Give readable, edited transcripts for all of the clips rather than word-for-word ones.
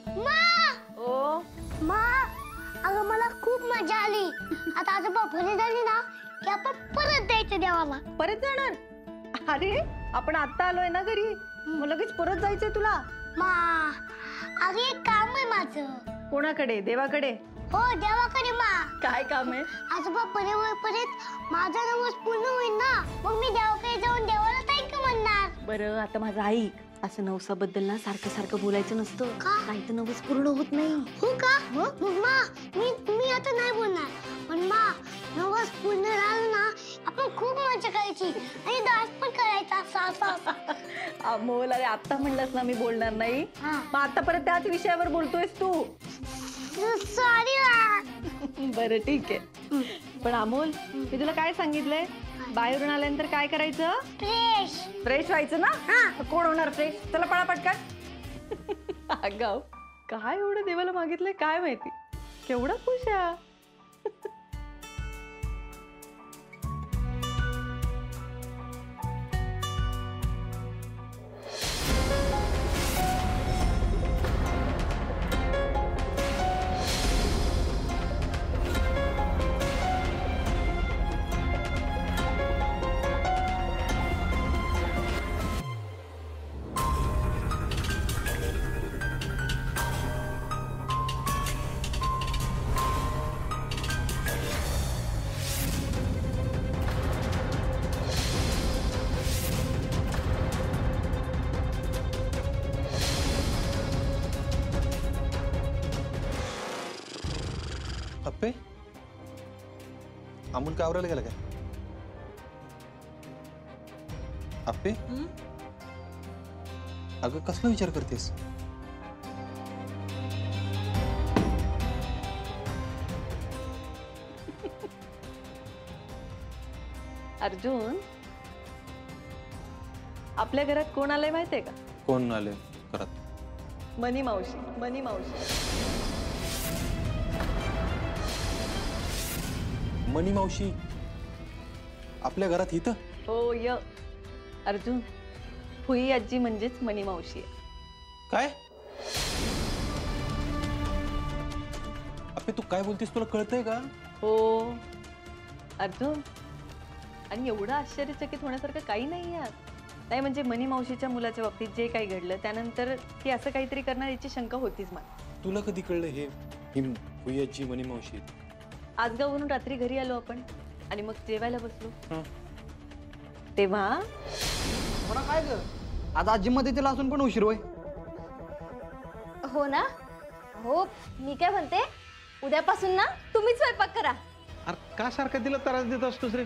ओ मा, अगं मला खूप मजा आली. आता आजोबा भले झाली ना की आपण परत जायचं देवाला. परत जाणार? अरे आपण आता आलोय ना घरी, मग लगेच परत जायचंय तुला? मा, अरे एक काम आहे माझं. कोणाकडे? देवाकडे? हो देवाकडे मा. काय काम आहे? आजोबा परत माझा नवस पूर्ण होईल ना, मग मी देवाकडे जाऊन देवाला थँक यू म्हणणार. बरं आता माझं ऐक, असं नवसाबद्दल ना सारखं सारखं बोलायचं नसतं, का? नाही तर नवस पूर्ण होत नाही. हो का? मग मा, मी आता नाही बोलणार. पण मा, नवस पूर्ण झालं ना आपण खूप मजा करायची आणि डान्स पण करायचा असा. अमोल, अरे आता म्हणलंस ना मी बोलणार नाही, हा. मग आता परत त्याच विषयावर बोलतोयस तू. सॉरी मा. बरं ठीक आहे. पण अमोल, मी तुला काय सांगितलंय? बाहेरून आल्यानंतर काय करायचं? फ्रेश व्हायचं ना? कोण होणार फ्रेश? चला पळा पटकन. अगाव, काय एवढं देवाला मागितलंय काय माहिती, केवढा खुश आहे. अप्पे, अमोल काय आवरायला गेला काय? अप्पे, अगं कसला विचार करतेस? अर्जुन, आपल्या घरात कोण आलंय माहितीये का? कोण आले घरात? मनी मावशी. मनी मावशी. मनी मावशी आपल्या घरात इथं? हो य अर्जुन, फुई आजी म्हणजेच मनी मावशी आहे. काय? अप्पे तू काय बोलतेस, तुला कळतंय का? हो अर्जुन, आणि एवढं आश्चर्यचकित होण्यासारखं काही नाही यात. नाही म्हणजे मनी मावशीच्या मुलाच्या बाबतीत जे काही घडलं त्यानंतर ती असं काहीतरी करणार याची शंका होतीच मला. तुला कधी कळलं हे भुयाची मनी मावशी? आज गावरून रात्री घरी आलो आपण आणि मग जेवायला बसलो तेव्हा. म्हणा काय ग, आज आजीमध्ये तिला असून पण उशीर होय. हो ना. हो, मी काय म्हणते, उद्यापासून ना तुम्हीच स्वयंपाक करा. अरे का सारखं तिला त्रास देत असतोस रे?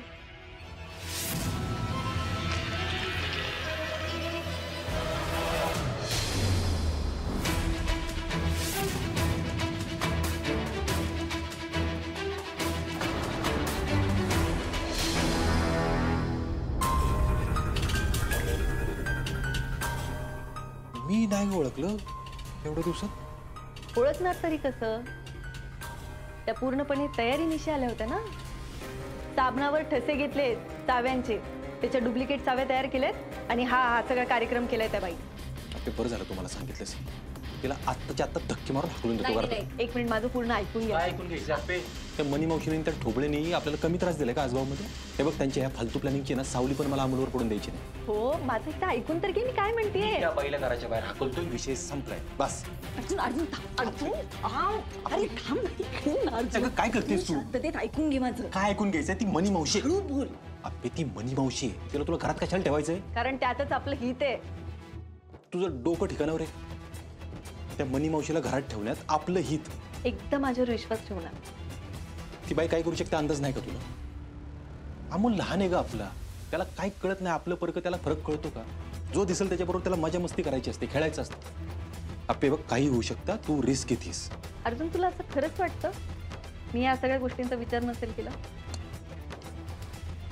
मी नाही ओळखलं एवढ्या दिवसात. ओळखणार तरी कसं, त्या पूर्णपणे तयारीनिशी आल्या होत्या ना. साबणावर ठसे घेतलेत चाव्यांचे, त्याच्या डुप्लिकेट चाव्या तयार केल्यात आणि हा सगळा कार्यक्रम केलाय त्या बाई. ते बरं झालं तुम्हाला सांगितलंस. तिला आत्ताच्या आत्ता धक्के मारून हाकलून देतो घरात. एक मिनिट माझं पूर्ण ऐकून घ्या. ऐकून घ्यायचं. त्या मनी मावशीने त्या ठोबळेनी आपल्याला कमी त्रास दिलाय का आजगावमध्ये? हे बघ, त्यांच्या ह्या फालतू प्लॅनिंगची ना सावली पण मला अमोलवर पडून द्यायची नाही. हो, माझं एकदा ऐकून तर घे मी काय म्हणतेय. त्या बाईला घराच्या बाहेर हाकलतोय, विषय संपलाय बस. अर्जुन अर्जुन अर्जुन, अरे थांब. काय करतेस तू? शांततेत ऐकून घे माझं. काय ऐकून घ्यायचंय? ती मनी मावशी बोल. अप्पे ती मनी मावशी आहे, तिला तुला घरात कशाला ठेवायचंय? कारण त्यातच आपलं हित आहे. तुझं डोकं ठिकाणावर आहे. त्या मनी मावशीला घरात ठेवण्यात आपलं हित. एकदम माझ्यावर विश्वास ठेवणार. ती बाई काय करू शकते अंदाज नाही का तुला? अमोल लहान आहे ग आपला, त्याला काय कळत नाही. आपलं परक त्याला फरक कळतो का? जो दिसेल त्याच्याबरोबर त्याला मजा मस्ती करायची असते, खेळायचं असतं. अप्पे बघ, काही होऊ शकतं, तू रिस्क घेतीस. अर्जुन, तुला असं खरंच वाटतं मी या सगळ्या गोष्टींचा विचार नसेल केला?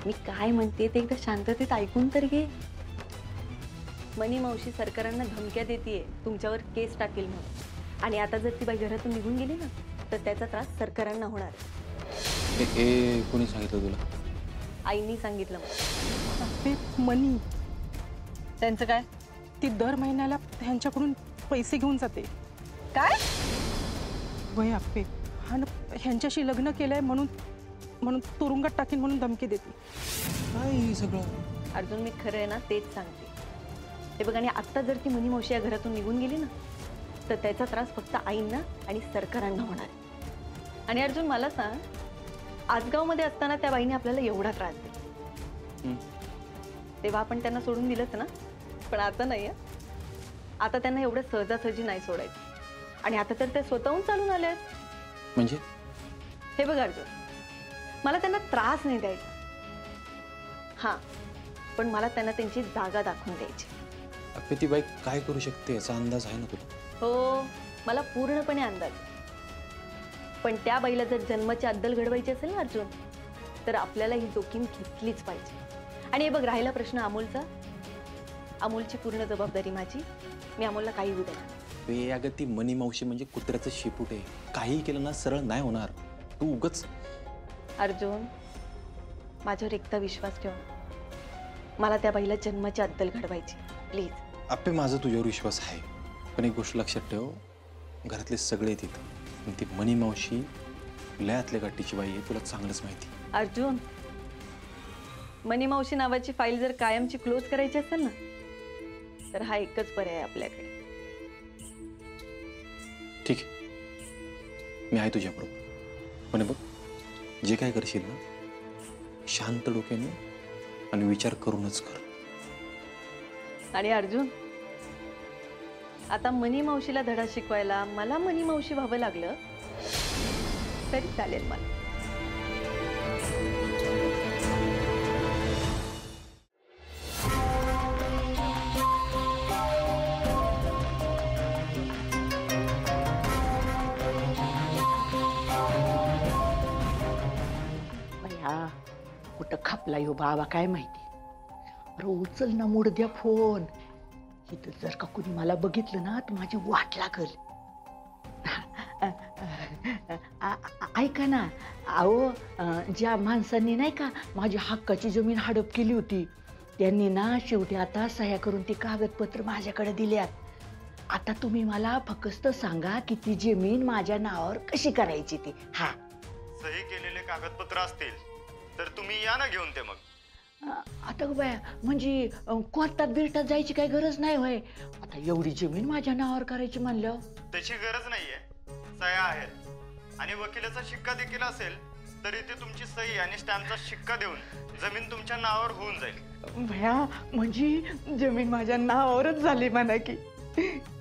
मी काय म्हणते ते एकदा शांततेत ऐकून तर घे. मनी मावशी सरकारांना धमक्या देतीये तुमच्यावर केस टाकेल म्हणून, आणि आता जर ती बाई घरातून निघून गेली ना तर त्याचा त्रास सरकारांना होणार. हे कोणी सांगितलं तुला? आईनी सांगितलं मला. मनी त्यांचं काय, ती दर महिन्याला त्यांच्याकडून पैसे घेऊन जाते काय? वय आप्पे हा ह्यांच्याशी लग्न केलंय म्हणून म्हणून तुरुंगात टाकीन म्हणून धमकी देते. काय हे सगळं? अर्जुन, मी खरं आहे ना तेच सांगते. हे बघ, आणि आत्ता जर ती मनी मावशी या घरातून निघून गेली ना तर त्याचा त्रास फक्त आईंना आणि सरकारांना होणार आहे. आणि अर्जुन, मला सांग, आजगावमध्ये असताना त्या बाईने आपल्याला एवढा त्रास दिला, तेव्हा आपण त्यांना सोडून दिलंच ना. पण आता नाही आहे. आता त्यांना एवढं सहजासहजी नाही सोडायचं. आणि आता तर ते स्वतःहून चालून आले आहेत. म्हणजे हे बघ अर्जुन, मला त्यांना त्रास नाही द्यायचा. हां, पण मला त्यांना त्यांची जागा दाखवून द्यायची. अप्पे ती बाई काय करू शकते याचा अंदाज आहे ना तुला? हो, मला पूर्णपणे अंदाज. पण त्या बाईला जर जन्माची अद्दल घडवायची असेल ना अर्जुन, तर आपल्याला ही जोखीम घेतलीच पाहिजे. आणि हे बघ, राहिला प्रश्न अमोलचा, अमोलची पूर्ण जबाबदारी माझी. मी अमोलला काही होऊ देणार. अगं ती मनी मावशी म्हणजे कुत्र्याचं शेपूट आहे. काही केलं ना सरळ नाही होणार. तू उगच. अर्जुन, माझ्यावर एकदा विश्वास ठेव. मला त्या बाईला जन्माची अद्दल घडवायची, प्लीज. अप्पे माझा तुझ्यावर विश्वास आहे, पण एक गोष्ट लक्षात ठेव, घरातले सगळे तिथं. ती मनी मावशी लयातल्या गाठीची बाई आहे, तुला चांगलंच माहिती. अर्जुन, मनी मावशी नावाची फाईल जर कायमची क्लोज करायची असेल ना तर हा एकच पर्याय आहे आपल्याकडे. ठीक आहे, मी आहे तुझ्याबरोबर. पण बघ, जे काय करशील ना शांत डोक्याने आणि विचार करूनच कर. आणि अर्जुन, आता मनी मावशीला धडा शिकवायला मला मनी मावशी व्हावं लागलं तरी चालेल मला. कुठं खपला यो बाबा काय माहिती. अरे उचल ना, मोड द्या फोन. इथं जर का कुणी मला बघितलं ना तर माझी वाट लागल. ऐका ना, अहो ज्या माणसांनी नाही का माझी हक्काची जमीन हडप केली होती त्यांनी ना शेवटी आता सह्या करून ती कागदपत्र माझ्याकडे दिल्यात. आता तुम्ही मला फक्त सांगा की ती जमीन माझ्या नावावर कशी करायची ती. हा, सही केलेले कागदपत्र असतील तर तुम्ही या ना घेऊन ते. मग आता बाया म्हणजे कोर्टात बिरटात जायची काही गरज नाही होय. आता एवढी जमीन माझ्या नावावर करायची म्हणल्यावर त्याची गरज नाहीये. सह्या आहेत आणि वकिलाचा शिक्का देखील असेल तरी ते तुमची सही आणि स्टॅम्पचा शिक्का देऊन जमीन तुमच्या नावावर होऊन जाईल. भया म्हणजे जमीन माझ्या नावावरच झाली म्हणा की.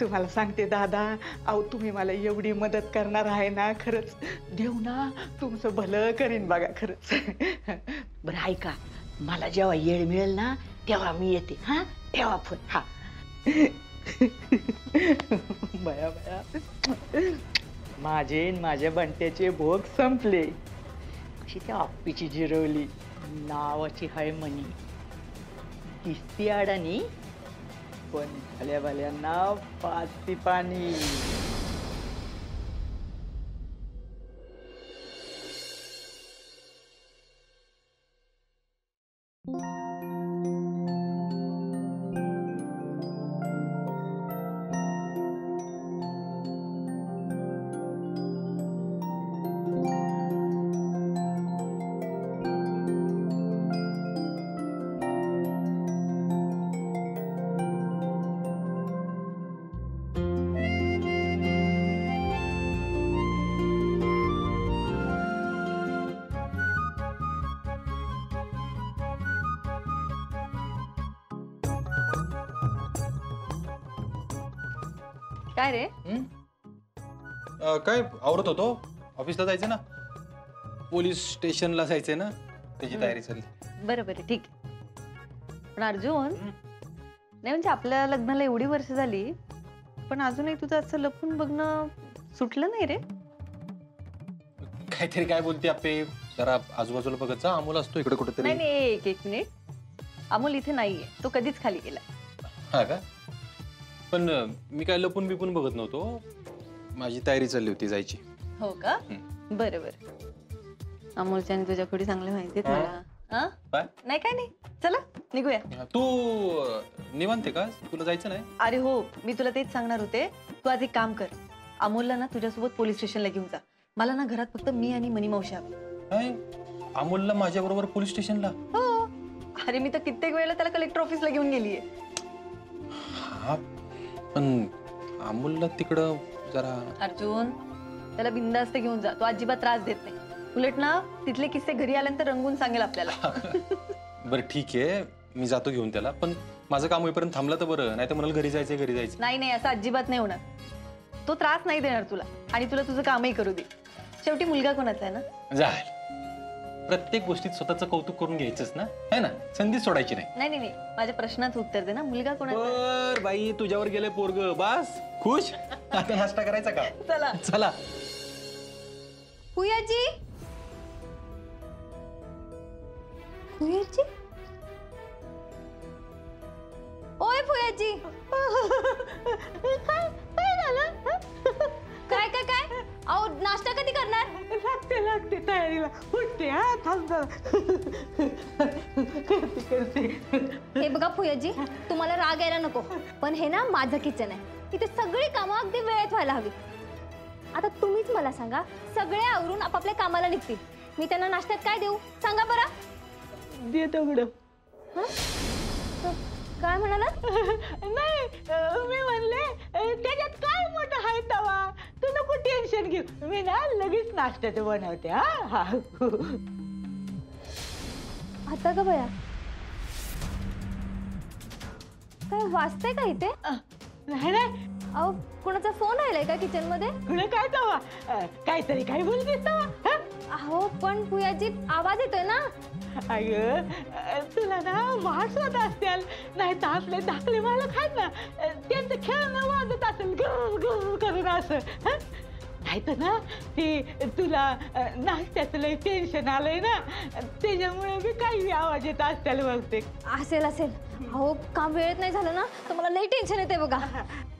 तुम्हाला सांगते दादा, अहो तुम्ही मला एवढी मदत करणार आहे ना, खरंच देव ना तुमचं भलं करीन बघा खरंच. बरं ऐका, मला जेव्हा येळ मिळेल ना तेव्हा मी येते. हा, ठेवा फोन. हा. बया बया, माझे माझ्या बंट्याचे भोग संपले. कशी त्या आप्पीची जिरवली. नावाची हाय मनी, दिसती अडाणी पण भल्या भल्यांना पाचती पाणी. काय रे? काय आवरत होतो, ऑफिसला जायचं ना, पोलीस स्टेशनला जायचंय ना, त्याची तयारी चालली. बरं बरं, ठीक आहे. पण अर्जुन, नाही म्हणजे आपल्या लग्नाला एवढी वर्ष झाली पण अजूनही तुझं असं लपून बघणं सुटलं नाही रे. काहीतरी काय बोलते आपे, जरा आजूबाजूला बघत जा. अमोल असतो इकडे कुठेतरी. नाही नाही, एक मिनिट. अमोल इथे नाहीये, तो कधीच खाली गेलाय. हा का? पण मी काय लपून बिपून बघत नव्हतो, माझी तयारी चालली होती जायची. हो का? बरं बरं. अमोलच्या आणि तुझ्या खोडी चांगल्या माहितीत मला. काय? नाही काय नाही, चला निघूया. तू निवांत आहे का? तुला जायचं नाही? अरे हो, मी तुला तेच सांगणार होते. तू आज एक काम कर, अमोलला ना तुझ्यासोबत पोलीस स्टेशनला घेऊन जा. मला ना घरात फक्त मी आणि मनी मावशी हवी. काय अमोलला माझ्या बरोबर पोलीस स्टेशनला? हो. अरे मी तर कित्येक वेळेला त्याला कलेक्टर ऑफिसला घेऊन गेलीये. हा पण अमोलला तिकडं जरा. अर्जुन त्याला बिंदास्त घेऊन जा. तो अजिबात त्रास देत नाही. उलट ना तिथले किस्से घरी आल्यानंतर रंगून सांगेल आपल्याला. बरं ठीक आहे, मी जातो घेऊन त्याला. पण माझं काम होईपर्यंत थांबलं तर बरं, नाही तर म्हणाल घरी जायचंय घरी जायचं. नाही नाही, असं अजिबात नाही होणार. तो त्रास नाही देणार तुला आणि तुला तुझं कामही करू दे. शेवटी मुलगा कोणाचा आहे ना. जाय प्रत्येक गोष्टीत स्वतःचं कौतुक करून घ्यायचंच ना, है ना. संधी सोडायची नाही. नाही नाही नाही, माझ्या प्रश्नाचं उत्तर दे ना. मुलगा कोणाचा आहे? बर बाई, तुझ्यावर गेले पोरग. बस खुश. आता नाश्ता करायचा का? चला चला. फुयाजी, फुयाजी, ओय फुयाजी. काय झालं? काय काय काय? अहो नाश्ता कधी करणार? लागते तयारीला. उठते हा, थांब. करते. हे बघा फुयाजी, तुम्हाला राग यायला नको, पण हे ना माझं किचन आहे. इथे सगळी कामं अगदी वेळेत व्हायला हवी. आता तुम्हीच मला सांगा, सगळे आवरून आपापल्या कामाला निघतील, मी त्यांना नाश्त्यात काय देऊ सांगा बरं. दे दगड. काय म्हणाला? नाही, मी म्हणले त्याच्यात काय मोठं आहे तवा. तू नको टेन्शन घेऊ, मी ना लगेच नाश्त्याचं बनवते. हा. आता का बया, काय वाजतंय का इथे? नाही नाही, अहो कोणाचा फोन आलाय का किचन मध्ये? तुला काय तवा, काहीतरी काय बोलतेस तवा. अहो पण फुयाजी आवाज येतोय ना. अगं तुला ना वाट होत असतील, नाही तर आपले धाकले मालक आहेत ना, त्यांचं खेळणं वाजत असेल गर करून असं. नाही तर ना ते तुला नाश्त्याचं लय टेन्शन आलंय ना, त्याच्यामुळे मी काही आवाज येत असतील बघते. असेल असेल. अहो काम वेळेत नाही झालं ना तर मला लई टेन्शन येते बघा.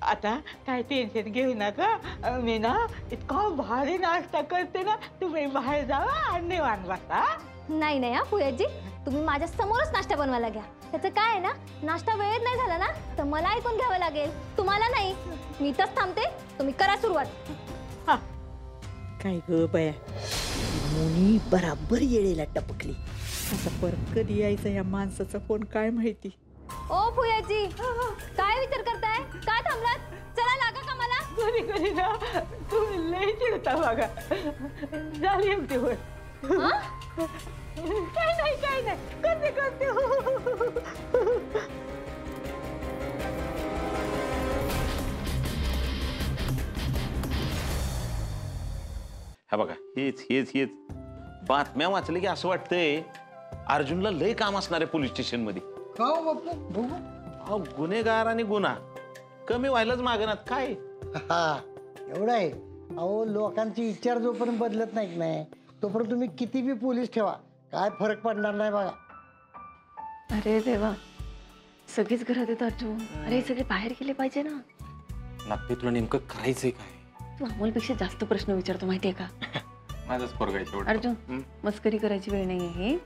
आता काय टेन्शन घेऊ नका, मी ना इतका भारी नाश्ता करते ना, तुम्ही बाहेर जावा आणि निवांत बसा. नाही नाही हा फुयाजी, तुम्ही माझ्या समोरच नाश्ता बनवायला घ्या. त्याचं काय आहे ना, नाश्ता वेळेत नाही झाला ना तर मला ऐकून घ्यावं लागेल, तुम्हाला नाही. मी इथंच थांबते, तुम्ही करा सुरुवात. काय ग बाया, मुनी बराबर येळेला टपकली. असा परत कधी यायचा या माणसाचा फोन काय माहिती. ओ फुयाजी, काय विचार करताय? काय थांबलात? चला लागा कामाला. कधी कधी ना तुम्ही लय चिडता बघा. झाली एवढी वर. काय नाही करते. हा बघा, हेच बातम्या वाचले की असं वाटतंय अर्जुनला लय काम असणार आहे पोलीस स्टेशन मध्ये. का हो बापू बघू. अहो गुन्हेगार आणि गुन्हा कमी व्हायलाच मागणार काय. एवढं आहे. अहो लोकांची विचार जोपर्यंत बदलत नाहीत नाही तोपर्यंत तुम्ही किती बी पोलीस ठेवा, काय फरक पडणार नाही बघा. अरे देवा, सगळीच घरात येत अर्जुन. अरे सगळे बाहेर गेले पाहिजे ना. नागपे, तुला नेमकं करायचंय काय? तू अमोलपेक्षा जास्त प्रश्न विचारतो माहितीये का. माझंच पोरग आहे शेवटी. अर्जुन, मस्करी करायची वेळ नाहीये ही.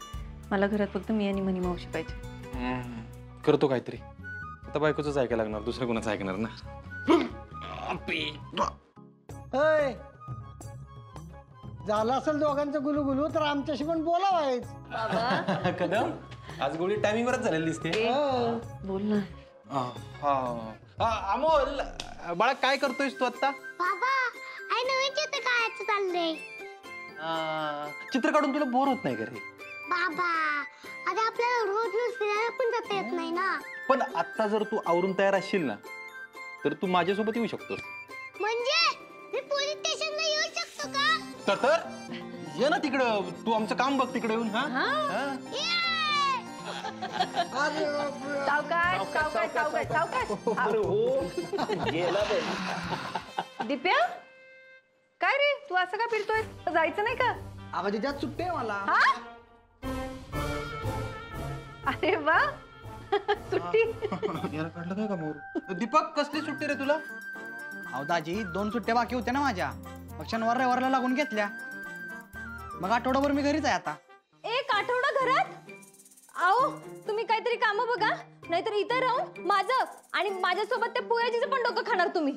मला घरात फक्त मी आणि मनी मावशी पाहिजे. करतो काहीतरी. आता बायकोच ऐकायला लागणार, दुसरं कोणाचं ऐकणार ना. अय, झालं असेल दोघांचं गुलू तर आमच्याशी पण बोलावायच. कदम, आज गोळी टायमिंग वरच झालेली दिसते. बोल ना. अमोल बाळा, काय करतोयस तू आता? बाबा आई नवीन चित्र काढायचं चाललंय. चित्र काढून तुला बोर होत नाही का रे? बाबा आता आपल्याला रोज फिरायला पण जाता येत नाही ना. पण आता जर तू आवरून तयार असशील ना तर तू माझ्यासोबत येऊ शकतोस. म्हणजे मी पोलीस स्टेशनला येऊ शकतो का? तर ये ना तिकडं, तू आमचं काम बघ तिकडे येऊन. दिप्या, काय रे तू असं का फिरतोय? जायचं नाही का? आवाज त्यात सुट्टे मला. अरे वा, सुट्टी. याला काढलं काय का मोर? दीपक, कसली सुट्टी रे तुला? अहो दाजी, 2 सुट्ट्या बाकी होत्या ना माझ्या, मग शनिवार रविवारला लागून घेतल्या. मग आठवडाभर मी घरीच आहे आता. एक आठवडा घरात? आओ तुम्ही काहीतरी काम बघा, नाहीतर इथं राहून माझं आणि माझ्यासोबत त्या फुयाजीचं पण डोकं खाणार तुम्ही.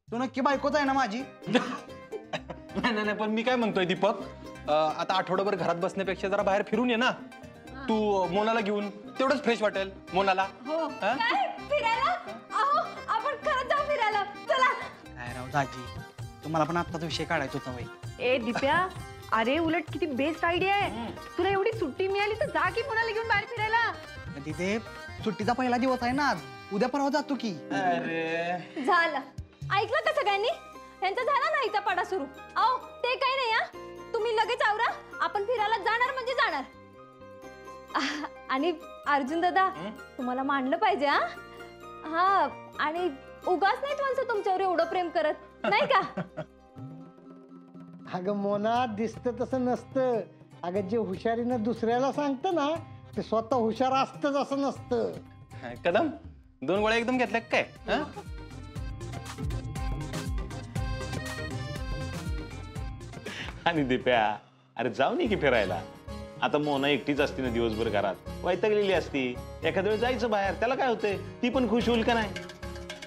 तू नक्की बायकोच आहे ना माझी? नाही नाही नाही, पण मी काय म्हणतोय दीपक, आता आठवडाभर घरात बसण्यापेक्षा जरा बाहेर फिरून ये ना. तू मोनाला घेऊन तेवढंच फ्रेश वाटेल मोनाला. हा? काय फिरायला? अहो आपण खरंच जाऊ फिरायला. चला. काय राव दाजी, तुम्हाला पण आत्ताचा विषय काढायचा होता बाई. ए दिप्या, अरे उलट किती बेस्ट आयडिया आहे. तुला एवढी सुट्टी मिळाली तर जा की मोनाला घेऊन बाहेर फिरायला. तिथे सुट्टीचा पहिला दिवस आहे ना आज. उद्या परवा जातो की. अरे झालं. ऐकलं का सगळ्यांनी? त्यांचा झाला ना हिचा पाडा सुरू. अहो ते काही नाही हा. तुम्ही लगेच आवरा. आपण फिरायला जाणार म्हणजे जाणार. आणि अर्जुन दादा, तुम्हाला मानलं पाहिजे हा. हा, आणि उगाच नाहीत माणसं तुमच्यावर एवढं प्रेम करत, नाही का? अगं मोना, दिसतं तसं नसतं. अगं जे हुशारीनं दुसऱ्याला सांगतं ना, ते स्वतः हुशार असतंच असं नसतं. कदम, 2 गोळ्या एकदम घेतल्या काय? हा? आणि दिप्या, अरे जाऊ नाही की फिरायला. आता मोना एकटीच असती ना दिवसभर घरात, वैतागलेली असती. एखाद्या वेळेस जायचं बाहेर, त्याला काय होतंय? ती पण खुश होईल का नाही?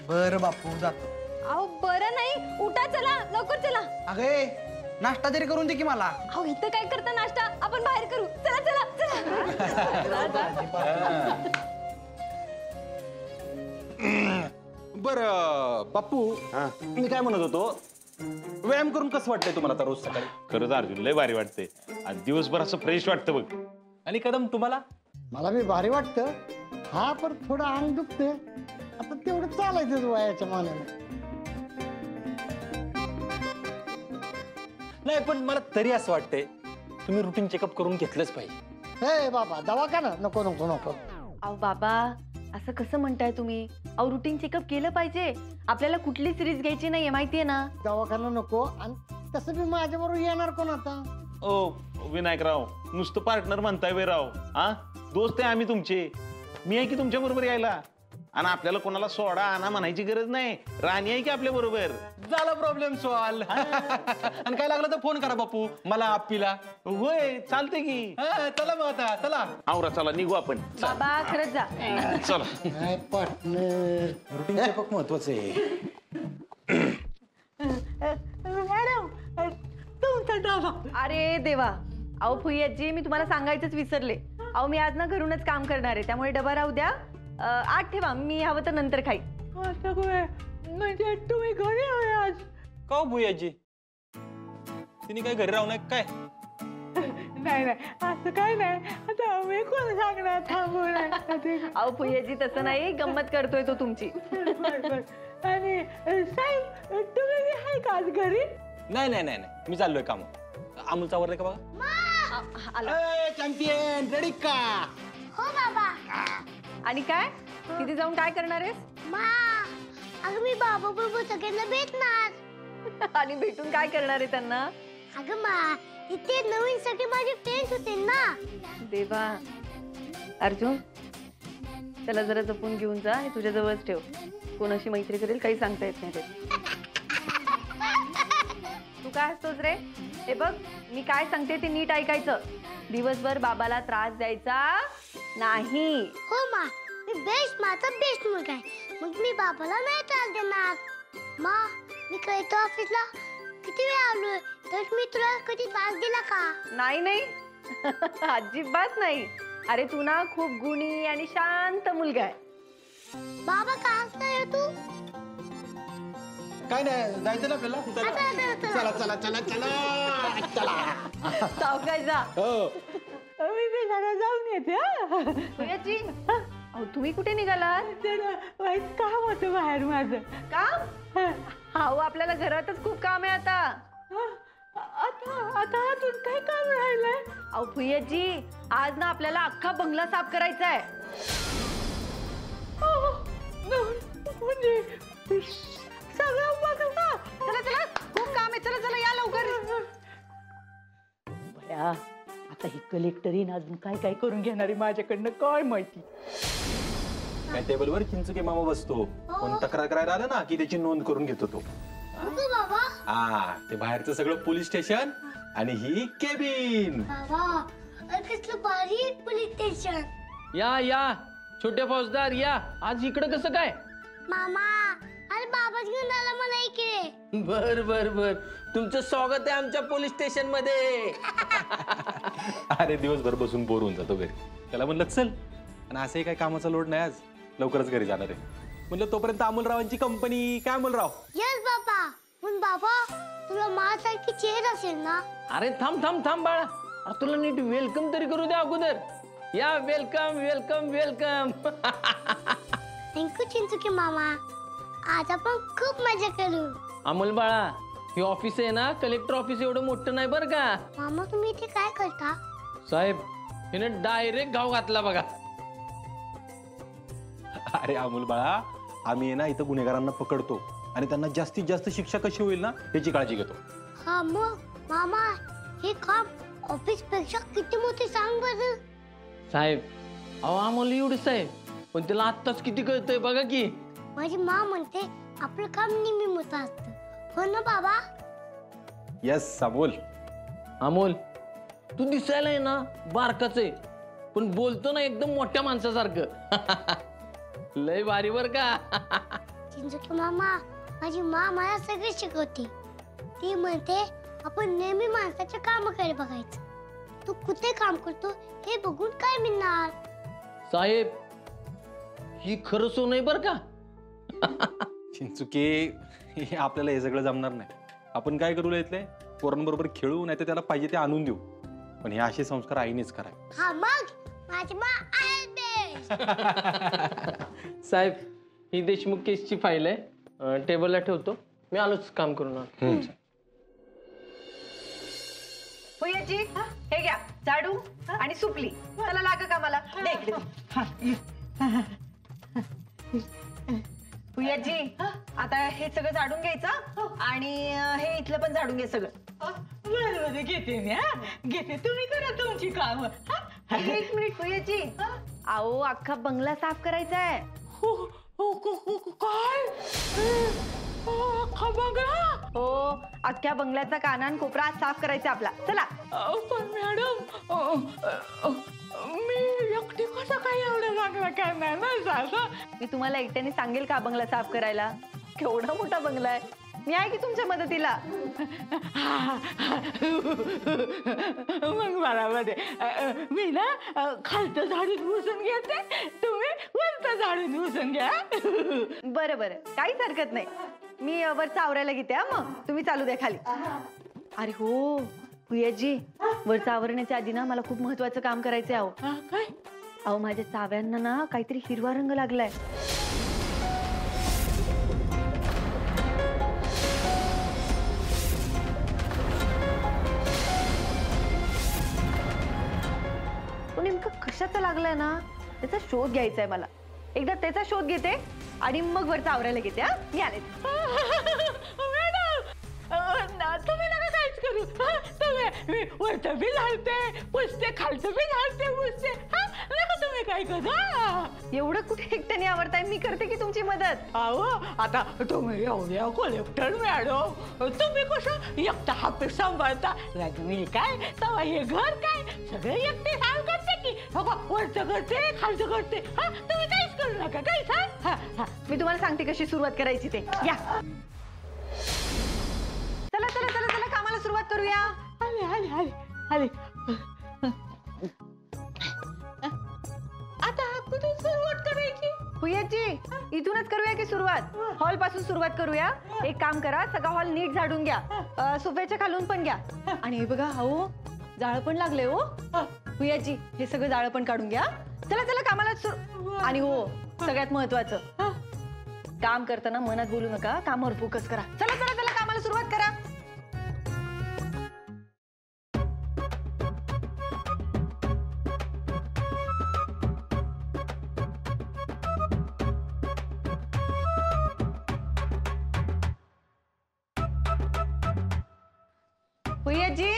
बरं बापू, जातो. अहो बरं नाही, उठा चला, लवकर चला. अगे नाश्ता तरी करून दे की मला. अहो इथं काय करता नाश्ता? आपण बाहेर करू. चला चला चला. बर बापू, मी काय म्हणत होतो, व्यायाम करून कसं वाटतंय तुम्हाला आता रोज सकाळी? खरंच अर्जुन, लय भारी वाटते. आज दिवसभर असं फ्रेश वाटतं बघ. आणि कदम तुम्हाला? मला बी भारी वाटतं. हा, पण थोडं अंग दुखते. आता तेवढं चालायचं वयाच्या मानाने. नाही, पण मला तरी असं वाटतंय तुम्ही रुटीन चेकअप करून घेतलंच पाहिजे. हे बाबा, दवाखाना नको नको नको. अहो बाबा, असं कसं म्हणताय तुम्ही? अहो रुटीन चेकअप केलं पाहिजे. आपल्याला कुठली सिरीज घ्यायची नाहीये, माहितीये ना. दवाखाना नको. आणि तसं बी माझ्या बरोबर येणार कोण आता? ओ विनायकराव, नुसतं पार्टनर म्हणताय वे राव. हा, दोस्त आहे आम्ही तुमचे. मी आहे की तुमच्या बरोबर यायला. आणि आपल्याला कोणाला सोडा आणा म्हणायची गरज नाही. राणी आहे की आपल्या बरोबर. झाला प्रॉब्लेम सॉल्व. आणि काय लागलं तर फोन करा बापू मला, आप्पीला. होय, चालते की. चला मग आता, चला आवरा, चला निघू आपण. बाबा खरंच जा. चला. काय पार्टनर? रुटीन चेकअप महत्वाचं आहे. मॅडम, तुमचा डबा. अरे देवा, अहो फुईजी, मी तुम्हाला सांगायचंच विसरले. अहो मी आज ना घरूनच काम करणार आहे, त्यामुळे डबा राहू द्या. 8 ठेवा, मी हवं तर नंतर खाईन. म्हणजे तुम्ही घरी आहे आज? का हो भुयाजी, तिने काय घरी राहू नये काय? नाही नाही, असं काय नाही. आता मी कोण सांगणार थांबून? अहो फुईजी, तसं नाही, गंमत करतोय तो तुमची. आणि साहेब, तुम्ही बी आहे का आज घरी? नाही नाही नाही नाही, मी चाललोय काम. अमूलचा आवरलंय का बघा? चॅम्पियन रेडी का? हो बाबा. आणि काय तिथे जाऊन काय करणार आहेस? मा, अगं मी बाबा बरोबर सगळ्यांना भेटणार. आणि भेटून काय करणार आहे त्यांना? अगं मा, इथे नवीन सगळे माझे फ्रेंड्स होते ना. देवा, अर्जुन त्याला जरा जपून घेऊन जा. हे तुझ्या जवळच ठेव. कोणाशी मैत्री करेल काही सांगता येत नाही ते. तू काय असतोस रे? हे बघ, मी काय सांगते ते नीट ऐकायचं. दिवसभर बाबाला त्रास द्यायचा नाही. हो मा, मी माझा बेस्ट मुलगा आहे. मग मी बाबाला नाही त्रास देणार. मा, मी कळतो ऑफिसला किती वेळ आलोय, तर मी तुला कधी त्रास दिला का? नाही नाही, अजिबात नाही. अरे तू ना खूप गुणी आणि शांत मुलगा आहे. बाबा का हसताय तू? काय नाही, जायचं ना आपल्याला. चला चला चला चला चला. सावकाश जा. हो, मी बी जरा जाऊन येते. भुयाजी, अहो तुम्ही कुठे निघालात? जरा वाईट काम होतं बाहेर माझं. काम? अहो आपल्याला घरातच खूप काम आहे आता. आता आता अजून काय काम राहिलंय? अहो भुयाजी, आज ना आपल्याला अख्खा बंगला साफ करायचा आहे. म्हणजे सगळं बघा. चला चला, खूप काम आहे. चला चला, या लवकर. बया, आता ही कलेक्टरीन अजून काय काय करून घेणार आहे माझ्याकडनं काय माहिती. काय टेबलवर चिंचुके मामा बसतो. कोण तक्रार करायला आलं ना की त्याची नोंद करून घेतो तो. बाबा, हा, ते बाहेरचं सगळं पोलीस स्टेशन आणि ही केबिन. बाबा, कसलं भारी पोलीस स्टेशन. या या छोटे फौजदार या. आज इकडे कसं काय? मामा, अरे बाबाच घेऊन आला मला इकडे. बर बर बर, तुमचं स्वागत आहे आमच्या पोलीस स्टेशन मध्ये. अरे दिवसभर बसून बोर होऊन जातो घरी. त्याला म्हणलं चल, आणि असंही काही कामाचा लोड नाही, आज लवकरच घरी जाणार आहे. म्हणलं तोपर्यंत अमोलरावांची कंपनी. काय अमोलराव? यस बाबा. पण बाबा तुला माझ्यासारखी चेहरा असेल ना? अरे थांब थांब थांब बाळा, अरे तुला नीट वेलकम तरी करू द्या अगोदर. या welcome welcome welcome. Thank you Chinchuke मामा. आज आपण खूप मजा करू. अमोल बाळा, हे ऑफिस आहे ना, कलेक्टर ऑफिस एवढं मोठं नाही बरं का. मामा तुम्ही इथे काय करता? साहेब, हिने डायरेक्ट गाव घातला बघा. अरे अमोल बाळा, आम्ही आहे ना इथं गुन्हेगारांना पकडतो आणि त्यांना जास्तीत जास्त शिक्षा कशी होईल ना याची काळजी घेतो. हा मग मामा, हे काम ऑफिस पेक्षा किती मोठे सांग बरं. साहेब, अहो अमोल एवढंच आहे, पण त्याला आत्ताच किती कळतंय बघा की. माझी मा म्हणते आपलं काम नेहमी मोठं असतं. हो ना बाबा? येस अमोल. अमोल, तू दिसायला आहे ना बारकाच आहे, पण बोलतो ना एकदम मोठ्या माणसासारखं. लय भारी बर का. चिंचुके मामा, माझी मा मला सगळे शिकवते. ती म्हणते आपण नेहमी माणसाच्या कामाकडे बघायचं. तू कुठे काम करतो हे बघून काय मिळणार? साहेब, ही खरं सोन आहे बर का. चिंचुके, हे आपल्याला हे सगळं जमणार नाही. आपण काय करू इथले पोरांबरोबर खेळू, नाही तर त्याला पाहिजे ते आणून देऊ, पण हे असे संस्कार आईनेच कराय. हा मग माझी मा आहे बेस्ट. साहेब, ही देशमुख केसची फाईल आहे, टेबलला ठेवतो. मी आलोच काम करून. भुयाजी, हे घ्या झाडू आणि सुपली. चला लागा कामाला. भुयाजी, आता हे सगळं झाडून घ्यायचं आणि हे इथलं पण झाडून घे सगळं. बरोबर घेते मी. घेते, तुम्ही करा तुमची काम. एक मिनिट भुयाजी, अहो अख्खा बंगला साफ करायचा आहे. काय? बंगला? हो, अख्ख्या बंगल्याचा कानान कोपरा साफ करायचा आपला. चला. पण मॅडम, मी एकटी कसं काय एवढं बंगला करणार ना? मी तुम्हाला एकट्याने सांगेल का बंगला साफ करायला? केवढा मोठा बंगला आहे. मी आहे की तुमच्या मदतीला. मग बरोबर आहे. मी ना खालचं झाडून पुसून घेते, तुम्ही वरचं झाडून पुसून घ्या. बरं बरं, काहीच हरकत नाही. मी वरचं आवरायला घेते. मग तुम्ही चालू द्या खाली. अरे हो भुयाजी, वरचं आवरण्याच्या आधी ना मला खूप महत्वाचं काम करायचंय. अहो काय? अहो माझ्या चाव्यांना ना काहीतरी हिरवा रंग लागलाय. तो नेमका कशाचा लागलाय ना, त्याचा शोध घ्यायचा आहे मला. एकदा त्याचा शोध घेते आणि मग वरचं आवरायला घेते. मी आले. तुम्ही नका काहीच करू. तुम्ही वरचं बी झाडते पुसते, खालचं बी झाडते पुसते. नका तुम्ही काय करू. एवढं कुठे एकट्याने आवडताय? मी करते की तुमची मदत. अहो आता तुम्ही एवढ्या कलेक्टर मॅडम, तुम्ही कसं एकटा हात सांभाळता? मी काय तेव्हा हे घर काय सगळे एकटे काम करते की. वरचं करते, खालचं करते. तुम्ही काहीच करू नका, काहीच. मी तुम्हाला सांगते कशी सुरुवात करायची ते. या चला चला चला चला, कामाला सुरुवात करूया. आले आले आले आले. आता कुठून सुरुवात करायची? भुयाजी, इथूनच करूया की सुरुवात? हॉल पासून सुरुवात करूया. एक काम करा, सगळा हॉल नीट झाडून घ्या, सोफ्याच्या खालून पण घ्या. आणि हे बघा, हो जाळ पण लागले. हो भुयाजी, हे सगळं जाळ पण काढून घ्या. चला चला कामाला सुरू. आणि हो सगळ्यात महत्वाचं, काम करताना मनात बोलू नका, कामावर फोकस करा. चला चला चला, कामाला सुरुवात करा. भुयाजी,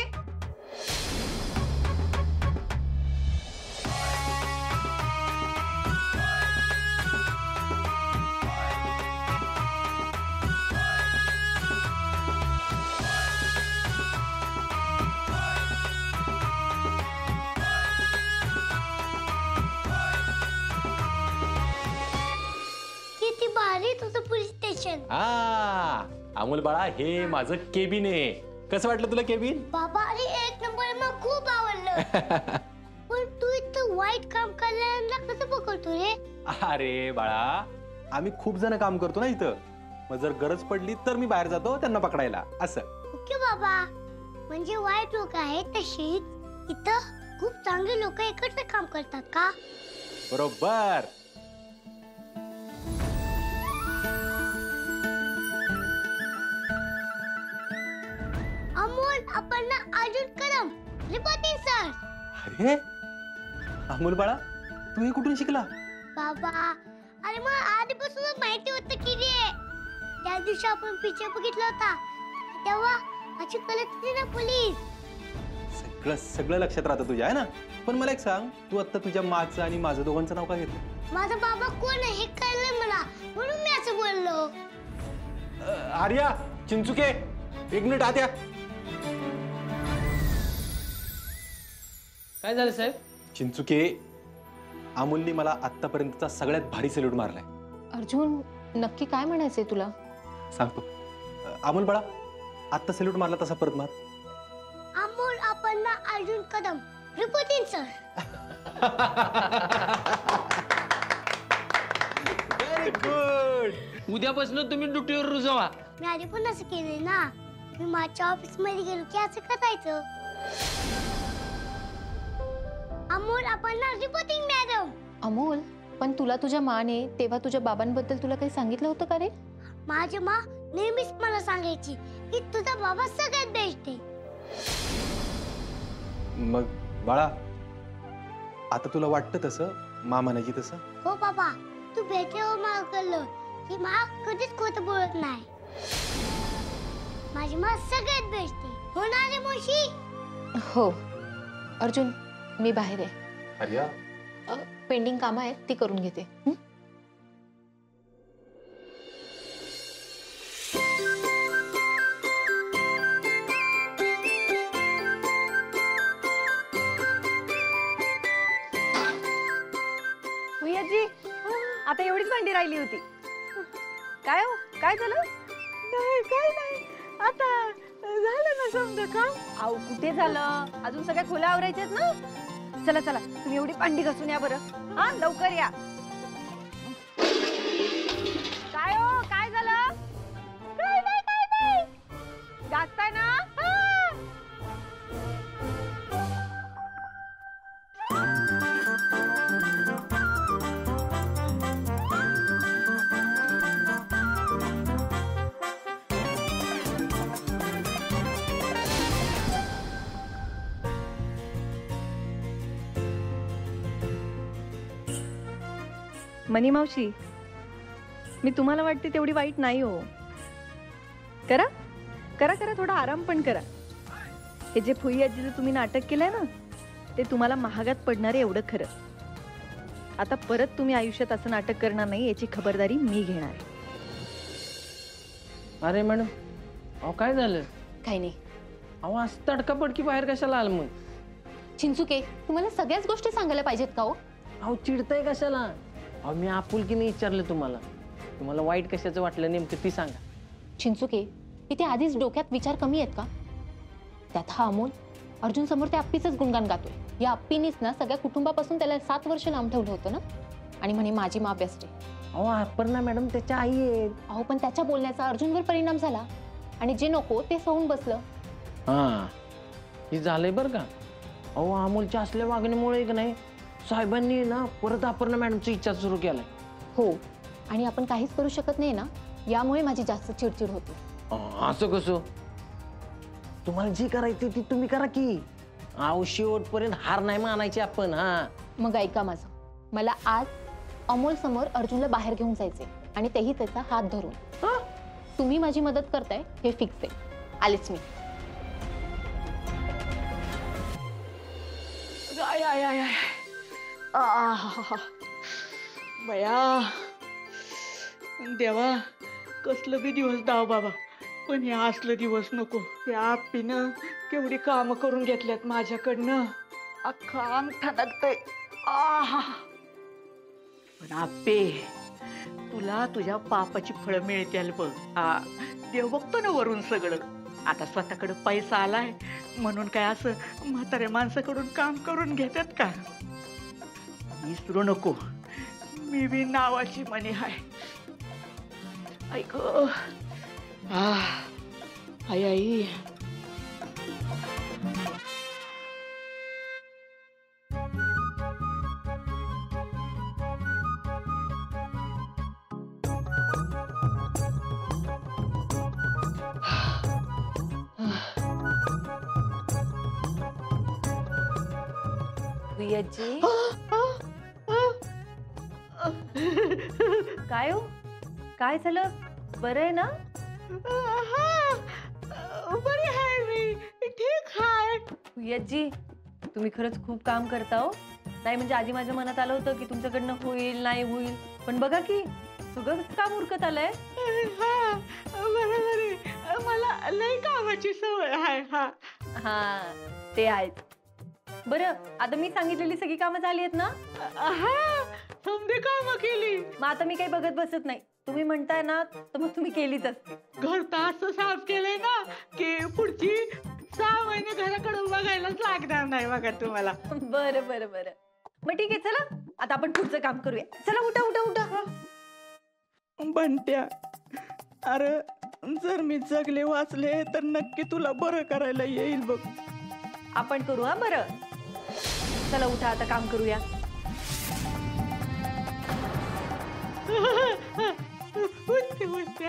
किती भारी तुझं पोलीस स्टेशन. अमोल बाळा, हे माझं केबिन आहे. कसं वाटलं तुला केबिन? बाबा अरे एक नंबर, मला खूप आवडलं. पण तू इथं वाईट काम करणाऱ्यांना कसं पकडतो रे? अरे बाळा, आम्ही खूप जण काम करतो ना इथं. मग जर गरज पडली तर मी बाहेर जातो त्यांना पकडायला, असं. ओके बाबा, म्हणजे वाईट लोक आहेत तशीच इथं खूप चांगले लोक एकत्र काम करतात का? बरोबर. अमोल, आपण ना अर्जुन कदम रिपोर्टिंग सर. अरे अमोल बाळा, तू हे कुठून शिकला? बाबा अरे मग आधीपासूनच माहिती होतं की रे. त्या दिवशी आपण पिक्चर बघितला होता तेव्हा माझी कलत होती ना पोलीस. सगळं सगळं लक्षात राहतं तुझ्या, आहे ना? पण मला एक सांग, तू आता तुझ्या माचं आणि माझं दोघांचं नाव का घेतलं? माझा बाबा कोण आहे हे कळलं मला, म्हणून मी असं बोललो. आर्या, चिंचुके, एक मिनिट आत या. काय झालं साहेब? चिंचुके, अमोलने मला आतापर्यंतचा सगळ्यात भारी सॅल्यूट मारलाय. अर्जुन, नक्की काय म्हणायचंय तुला? सांगतो. अमोल बाळा, आत्ता सॅल्यूट मारला तसा परत मार. अमोल, आपण ना Arjun Kadam reporting sir. Very good. उद्यापासून तुम्ही ड्युटीवर रुजवा. मी आधी पण असं केलंय ना. मी माझ्या ऑफिस मध्ये गेलो की असं करायचं. अमोल, आपण ना रिपोर्टिंग मॅडम. अमोल, पण तुला तुझ्या माने तेव्हा तुझ्या बाबांबद्दल तुला काही सांगितलं होतं का रे? माझी मा नेहमीच मला सांगायची की तुझा बाबा सगळ्यात बेस्ट आहे. मग बाळा, आता तुला वाटतं तसं मा म्हणायची तसं? हो बाबा, तू भेटल्यावर मला कळलं की मा कधीच खोटं बोलत नाही. माझी मा सगळ्यात बेस्ट आहे. हो ना रे मुशी? हो. अर्जुन, मी बाहेर आहे. आर्या, पेंडिंग कामं आहेत ती करून घेते. भुयाजी, आता एवढीच भांडी राहिली होती. काय हो, काय झालं? नाही काय नाही, आता झालं ना समजा काम. अहो कुठे झालं, अजून सगळ्या खोल्या आवरायच्यात ना. चला चला, तुम्ही एवढी भांडी घासून या बरं. हा, लवकर या. काय हो, काय झालं? काय नाही, काय नाही. घासताय ना? मनी मावशी, मी तुम्हाला वाटते तेवढी वाईट नाही हो. करा करा करा, थोडा आराम पण करा. हे जे फुई आजीचं तुम्ही नाटक केलंय ना, ते तुम्हाला महागात पडणार आहे एवढं खरं. आता परत तुम्ही आयुष्यात असं नाटक करणार नाही याची खबरदारी मी घेणार आहे. अरे मॅडम, अहो काय झालं? काही नाही. अहो असं तडकापडकी बाहेर कशाला आल मग? चिंचुके, तुम्हाला सगळ्याच गोष्टी सांगायला पाहिजेत का हो? अहो चिडताय कशाला? अहो मी आपुलकीने विचारलं तुम्हाला. तुम्हाला वाईट कशाचं वाटलं नेमकं ती सांगा. चिंचुके, इथे आधीच डोक्यात विचार कमी आहेत का? त्यात हा अमोल अर्जुन समोर त्या अप्पीचंच गुणगान गातोय. या अप्पीनीच ना सगळ्या कुटुंबापासून त्याला 7 वर्ष लांब ठेवलं होतं ना, आणि म्हणे माझी मा बेस्ट आहे. अहो अपर्णा मॅडम त्याच्या आई आहेत. अहो पण त्याच्या बोलण्याचा अर्जुनवर परिणाम झाला आणि जे नको ते सहून बसलं. हा, हे झालंय बरं का. अहो अमोलच्या असल्या वागण्यामुळे की नाही साहेबांनी ना परत अपर्णा मॅडमची इच्छा सुरू केलाय. हो, आणि आपण काहीच करू शकत नाही ना, यामुळे माझी जास्त चिडचिड होते. असं कसं? तुम्हाला जी करायची ती तुम्ही करा की. अहो शेवटपर्यंत हार नाही मानायची आपण. हा मग ऐका माझं, मला आज अमोल समोर अर्जुनला बाहेर घेऊन जायचे, आणि तेही त्याचा हात धरून. तुम्ही माझी मदत करताय हे फिक्स आहे. आलेच मी. आय आय आय आय, बया देवा, कसलं बी दिवस दाव बाबा, पण हे असलं दिवस नको. या आप्पीनं केवढी कामं करून घेतल्यात माझ्याकडनं. अख्खं अंग ठणकतंय. पण आप्पे, तुला तुझ्या पापाची फळं मिळतील बघ. हा, देव बघतो ना वरून सगळं. आता स्वतःकडे पैसा आलाय म्हणून काय असं म्हातारे माणसाकडून काम करून घेतात का? विसरू नको, मी बी नावाची मणी आहे. ऐक आई आई. भुयाजी काय हो, काय झालं? बरं आहे ना? बरी आहे मी, ठीक आहे. भुयाजी तुम्ही खरंच खूप काम करता हो. नाही म्हणजे आधी माझ्या मनात आलं होतं की तुमच्याकडनं होईल नाही होईल, पण बघा की सगळं काम उरकत आलंय. बरोबर आहे, मला लई कामाची सवय आहे. हा हा ते आहेत. बरं आता मी सांगितलेली सगळी कामं झाली आहेत ना? समधी कामं केली. मग आता मी काही बघत बसत नाही. तुम्ही म्हणताय ना तर मग तुम्ही केलीच असते. घर तर असं साफ केलंय ना की पुढची 6 महिने घराकडे बघायलाच लागणार नाही बघा तुम्हाला. बरं बरं बरं, मग ठीक आहे, चला आता आपण पुढचं काम करूया. चला उठा उठा उठा. बंट्या, अरे जर मी जगले वाचले तर नक्की तुला बरं करायला येईल बघ. आपण करू. हा बरं, चला उठा आता काम करूया. उठते उठते.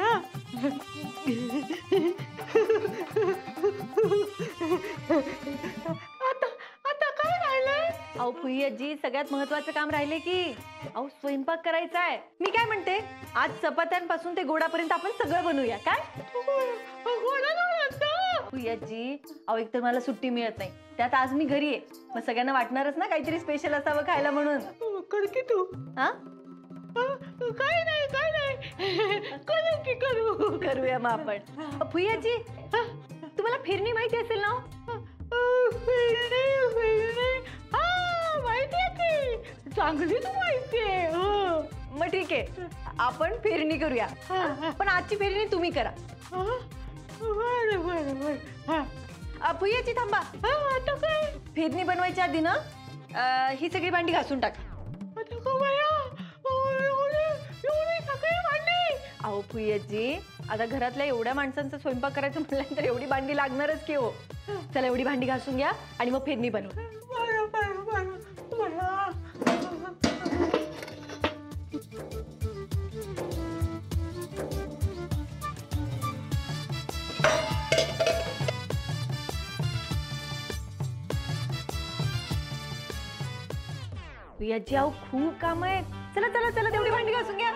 आता काय राहिलंय? अहो फुईजी सगळ्यात महत्वाचं काम राहिले की अहो स्वयंपाक करायचा आहे. मी काय म्हणते, आज चपात्यांपासून ते गोडापर्यंत आपण सगळं बनवूया. काय फुईजी, अहो एक तर मला सुट्टी मिळत नाही, त्यात आज मी घरी आहे, मग सगळ्यांना वाटणारच ना काहीतरी स्पेशल असावं खायला म्हणून. करकी तू. हा काय नाही काय नाही, करू की करू. करूया मग आपण. फुईजी तुम्हाला फिरणी माहिती असेल ना? माहितीये की, चांगली तू माहितीये. मग ठीक आहे, आपण फिरणी करूया, पण आजची फिरणी तुम्ही करा. बरं बरं बरं. फुईजी थांबा. आता काय? फिरणी बनवायच्या आधी ना ही सगळी भांडी घासून टाका. अहो फुईजी, आता घरातल्या एवढ्या माणसांचा स्वयंपाक करायचं म्हटल्यानंतर एवढी भांडी लागणारच की हो. चला एवढी भांडी घासून घ्या आणि मग फिरणी बनवू. याची अहो खूप काम आहे. चला चला चला तेवढी भांडी घासून घ्या.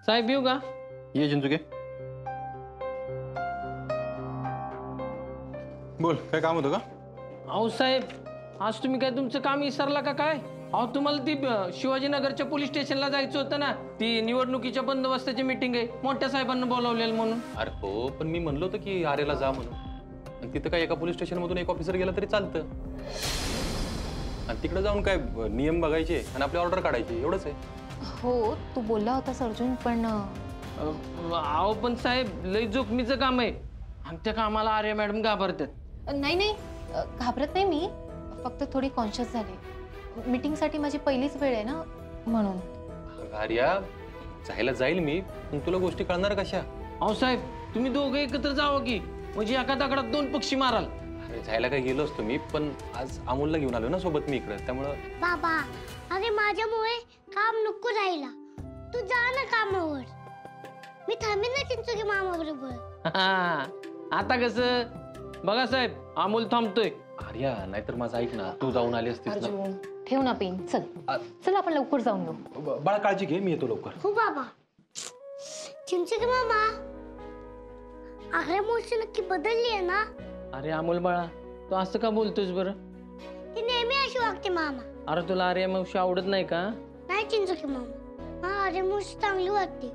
साहेब येऊ का? ये चिंचुके, बोल काय काम होतं का? अहो साहेब, आज तुम्ही काय तुमचं काम विसरला का काय? अहो तुम्हाला ती शिवाजीनगरच्या पोलीस स्टेशनला जायचं होतं ना, ती निवडणुकीच्या बंदोबस्ताची मीटिंग आहे, मोठ्या साहेबांना बोलावलेलं म्हणून. अरे हो, पण मी म्हणलो होतं की आरेला जा म्हणून, आणि तिथं काय एका पोलीस स्टेशन मधून एक ऑफिसर गेला तरी चालतं, आणि तिकडे जाऊन काय नियम बघायचे आणि आपली ऑर्डर काढायची, एवढंच आहे. हो तू बोलला होतास अर्जुन, पण अहो पण साहेब लय जोखमीचं काम आहे, आणि त्या कामाला आर्या मॅडम घाबरतात. नाही नाही घाबरत नाही मी, फक्त थोडी कॉन्शियस झाली. मीटिंगसाठी माझी पहिलीच वेळ आहे ना म्हणून. आर्या, जायला जाईल मी, पण तुला गोष्टी कळणार कशा? अहो साहेब तुम्ही दोघे एकत्र जावं की, म्हणजे एका दगडात 2 पक्षी माराल. अरे जायला काय गेलो असतो मी, पण आज अमोलला घेऊन आलो ना सोबत मी इकडे, त्यामुळं. बाबा, अरे माझ्यामुळे काम नको राहिला, तू जा ना कामावर. मी थांबेन ना चिंचुके मामा बरोबर. आता कसं बघा साहेब, अमोल थांबतोय. आर्या, नाहीतर माझं ऐक ना, तू जाऊन आली असतीस ना. अर्जुन ठेव ना पेन, चल चल आपण लवकर जाऊन येऊ. बाळा काळजी घे, मी येतो लवकर. हो बाबा. चिंचुके मामा, आर्या मावशी नक्की बदलली आहे ना? अरे अमोल बाळा, तू असं का बोलतोस बरं? ती नेहमी अशी वागते मामा. अरे तुला आर्या मावशी आवडत नाही का? नाही चिंचुके मामा, मला आर्या मावशी चांगली वाटते.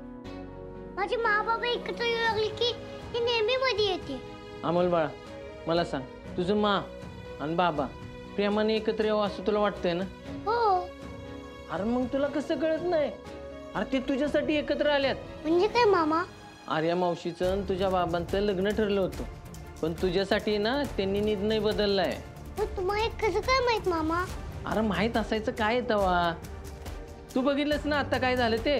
माझी मा बाबा एकत्र येऊ लागली की ती नेहमी मध्ये येते. अमोल बाळा, मला सांग, तुझं मा आणि बाबा प्रेमाने एकत्र यावं असं तुला वाटतंय ना? हो. अरे मग तुला कसं कळत नाही? अरे ते तुझ्यासाठी एकत्र आल्यात. म्हणजे काय मामा? आर्या मावशीचं आणि तुझ्या बाबांचं लग्न ठरलं होतं, पण तुझ्यासाठी ना त्यांनी निर्णय बदललाय. पण तुम्हाला हे कसं काय माहित मामा? अरे माहित असायचं काय तवा? तू बघितलंस ना आता काय झालं ते?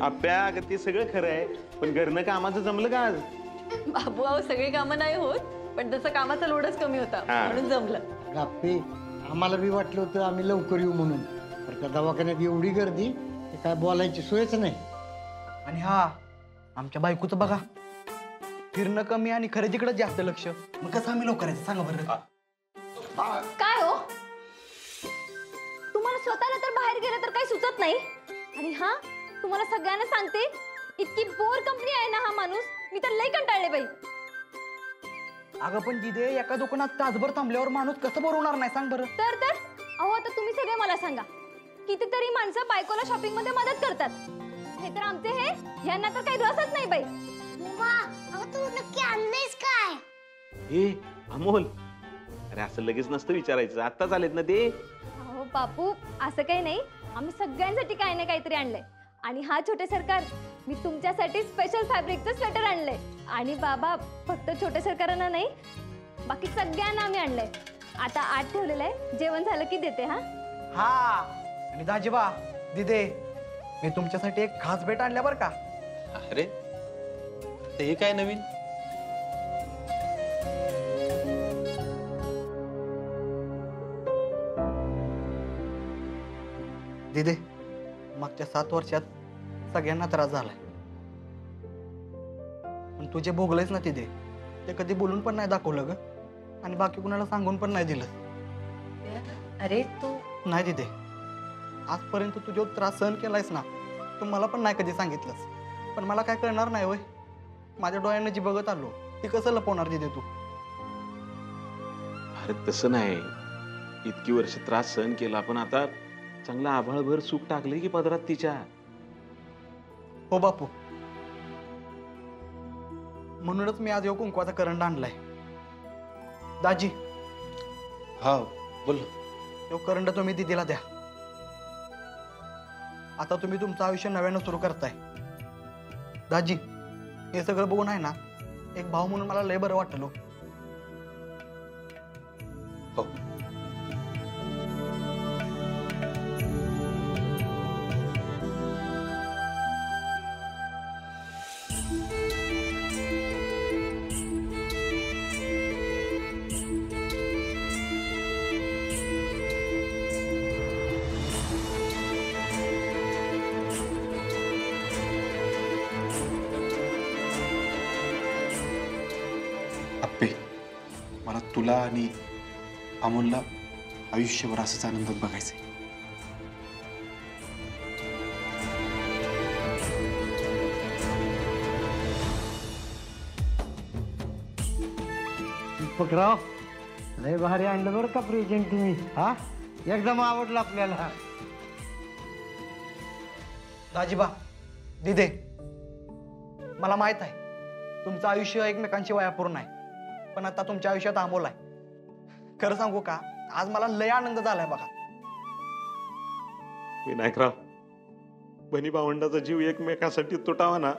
आप्या अगं ते सगळं खरं आहे, पण घरनं कामाचं जमलं का आज? बाबू अहो सगळी कामं नाही होत, पण तसं कामाचा लोडच कमी होता हा. म्हणून जमलं. गप्पे आम्हाला बी वाटलं होतं आम्ही लवकर येऊ म्हणून, तर का दवाखान्यात एवढी गर्दी की काय बोलायची सोयच नाही. आणि हा आमच्या बायकोचं बघा, फिरणं कमी आणि खरेदीकडे जास्त लक्ष. मग कसं आम्ही लवकर यायचं सांगा बरं? काय हो, तुम्हाला स्वतःला तर बाहेर गेलं तर काही सुचत नाही. आणि हा तुम्हाला सगळ्यांना सांगते, इतकी बोर कंपनी आहे ना हा माणूस, मी तर लई कंटाळले बाई. अगं पण तिथे एका दुकानात तासभर थांबल्यावर माणूस कसं बरवणार नाही सांग बरं? तर अहो आता तुम्ही सगळे मला सांगा, कितीतरी माणसं बायकोला शॉपिंग मध्ये मदत करतात, हे तर आमचे हे यांना तर काही रसच नाही बाई. मामा, अहो तू नक्की आणलंयस काय? ए अमोल, अरे असं लगेच नसतं विचारायचं, आत्ताच आलेत ना ते. अहो बापू, असं काही नाही, आम्ही सगळ्यांसाठी काही ना काहीतरी आणलंय. आणि हा छोटे सरकार, मी तुमच्यासाठी स्पेशल फॅब्रिकचं स्वेटर आणलंय. आणि बाबा, फक्त छोटे सरकारांना नाही, बाकी सगळ्यांना आम्ही आणलंय. आता आत ठेवलेलं आहे, जेवण झालं की देते. हा हा. आणि दाजीबा, दिदे, मी तुमच्यासाठी एक खास भेट आणल्या बरं का. अरे ते काय नवीन? दिदे, मागच्या 7 वर्षात सगळ्यांना त्रास झालाय, पण तू जे भोगलंयस ना तिथे, ते कधी बोलून पण नाही दाखवलं ग, आणि बाकी कुणाला सांगून पण नाही दिलं. अरे तू नाही दिदे, आजपर्यंत तू जो त्रास सहन केलायस ना, तू मला पण नाही कधी सांगितलंस. पण मला काय कळणार नाही होय, माझ्या डोळ्यांना जी बघत आलो ती कसं लपवणार दिदे तू? अरे तसं नाही, इतकी वर्ष त्रास सहन केला, पण आता चांगला आभाळभर सुख टाकले की पदरात तिच्या. हो बापू, म्हणूनच मी आज ह्यो कुंकवाचा करंट आणलाय. दाजी, हा बोल. तो करंट तुम्ही दिदीला द्या. आता तुम्ही तुमचं आयुष्य नव्यानं सुरू करताय. दाजी, हे सगळं बघून आहे ना, एक भाऊ म्हणून मला लय बरं वाटलं. हो. अप्पे, मला तुला आणि अमोलला आयुष्यभर असंच आनंदात बघायचंय. दीपकराव, लय भारी आणलं बरं का प्रेझेंट तुम्ही. हा, एकदम आवडलं आपल्याला. दाजीबा, दिदे, मला माहित आहे तुमचं आयुष्य एकमेकांशिवाय अपूर्ण आहे, पण आता तुमच्या आयुष्यात अमोल आहे. खरं सांगू का, आज मला लय आनंद झालाय बघा. विनायकराव, बहिणी भावंडाचा जीव एकमेकासाठी तुटावा ना,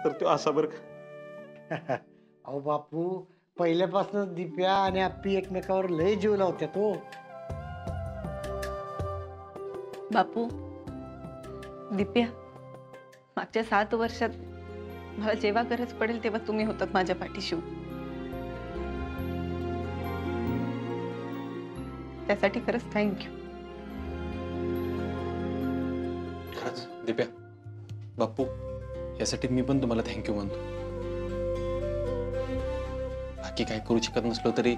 तर तो असा बरं का. अहो बापू, पहिल्यापासून दिप्या आणि आप्पी एकमेकावर लय जीव लावत्या तो. बापू, दिप्या, मागच्या 7 वर्षात मला जेव्हा गरज पडेल तेव्हा तुम्ही होतात माझ्या पाठीशी. त्यासाठी खरंच थँक्यू. खरंच दिप्या, बाप्पू, यासाठी मी पण तुम्हाला थँक्यू म्हणतो. बाकी काय करू शकत नसलो तरी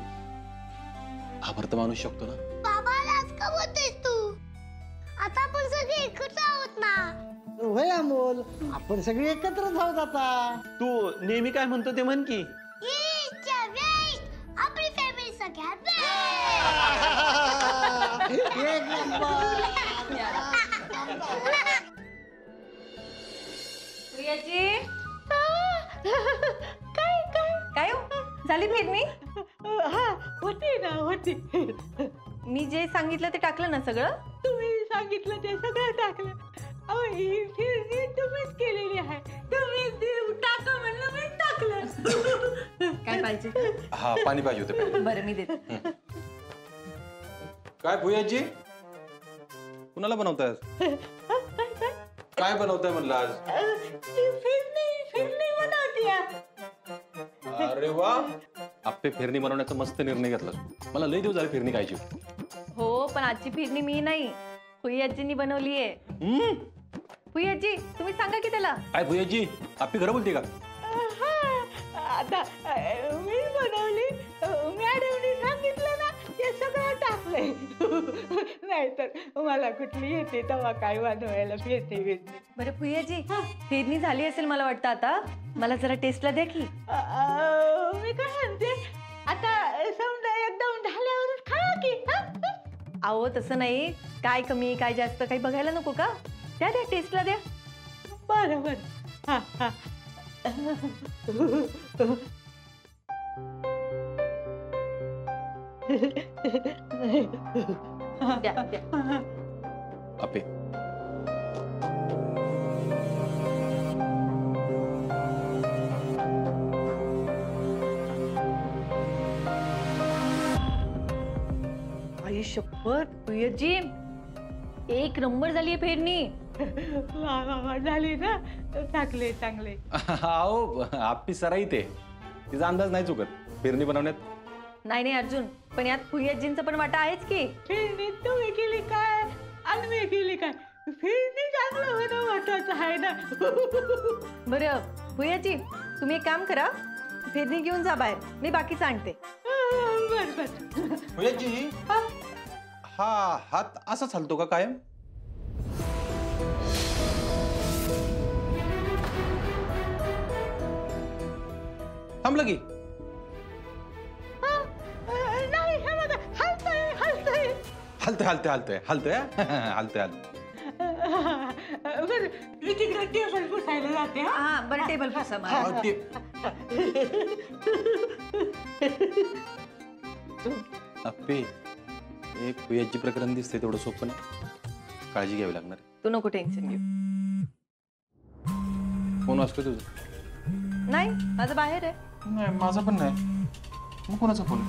आभार तर मानू शकतो ना. बाबाला आज का बोलतोयस तू? आता आपण सगळे एकत्र आहोत ना. होय अमोल, आपण सगळे एकत्रच आहोत आता. तू नेहमी काय म्हणतो ते म्हण की. ईश्वर एक नंबर. प्रियाजी काय काय काय हो? झाली फिरणी? होती ना होती. मी जे सांगितलं ते टाकलं ना सगळं? तुम्ही सांगितलं ते सगळं टाकलं. अहो ही फिरणी तुम्हीच केलेली आहे. तुम्ही टाका म्हणलं मी टाकलं. काय पाहिजे? हा पाणी पाहिजे होतं प्यायला. बरं मी देते. काय भुयाजी कुणाला बनवताय? काय बनवताय म्हणलं आज? फिरणी बनवतीया. अरे वा, आप्पे फिरणी बनवण्याचा मस्त निर्णय घेतला. मला लई दिवस झाले फिरणी खायची. हो पण आजची फिरणी मी नाही, भुयाजींनी बनवलीये. भुयाजी तुम्ही सांगा की त्याला. काय भुयाजी आप्पी खरं बोलते का? आता मी बनवली. मॅडमनी सांगितलं ना ते सगळं टाकलंय. नाहीतर मला कुठली येते तेव्हा काय बनवायला फिरते. बरं भुयाजी फिरणी झाली असेल मला वाटतं आता. मला जरा टेस्टला द्या की. मी काय म्हणते आता समजा एकदम झाल्यावरच खा की. अहो तसं नाही, काय कमी काय जास्त काही बघायला नको का? द्या द्या टेस्टला द्या. बरं बरं. हा हा. द्या द्या. आप्पे आई शपथ भुयाजी एक नंबर झालीये फिरणी. वा वा वा झाली ना. चांगले चांगले. अहो आप्पी सराईत आहे, तिचा अंदाज नाही चुकत फिरणी बनवण्यात. नाही नाही अर्जुन, पण यात भुयाजींचा पण वाटा आहेच की. फिरणी तुम्ही केली काय आणि मी केली काय? फिरणी चांगलं होणं महत्वाचं आहे ना. बरं भुयाजी तुम्ही एक काम करा, फिरणी घेऊन जा बाहेर, मी बाकीचं आणते. बर बर. भुयाजी हा हात असाच हलतो का कायम? थांबलं की? नाही हे बघा हलतंय हलतंय. हलतंय हलतंय हलतंय हलतंय हलतंय हलतंय. बरं मी तिकडे टेबल पुसायला जाते. हा बरं टेबल पुसा मला. हा, ते अप्पे एक भुयाजी प्रकरण दिसते तेवढं सोपं नाही, काळजी घ्यावी लागणार. तू नको टेन्शन घेऊ. फोन वाजतोय तुझं? नाही माझं बाहेर आहे. नाही माझा पण नाही. मग कोणाचा फोन?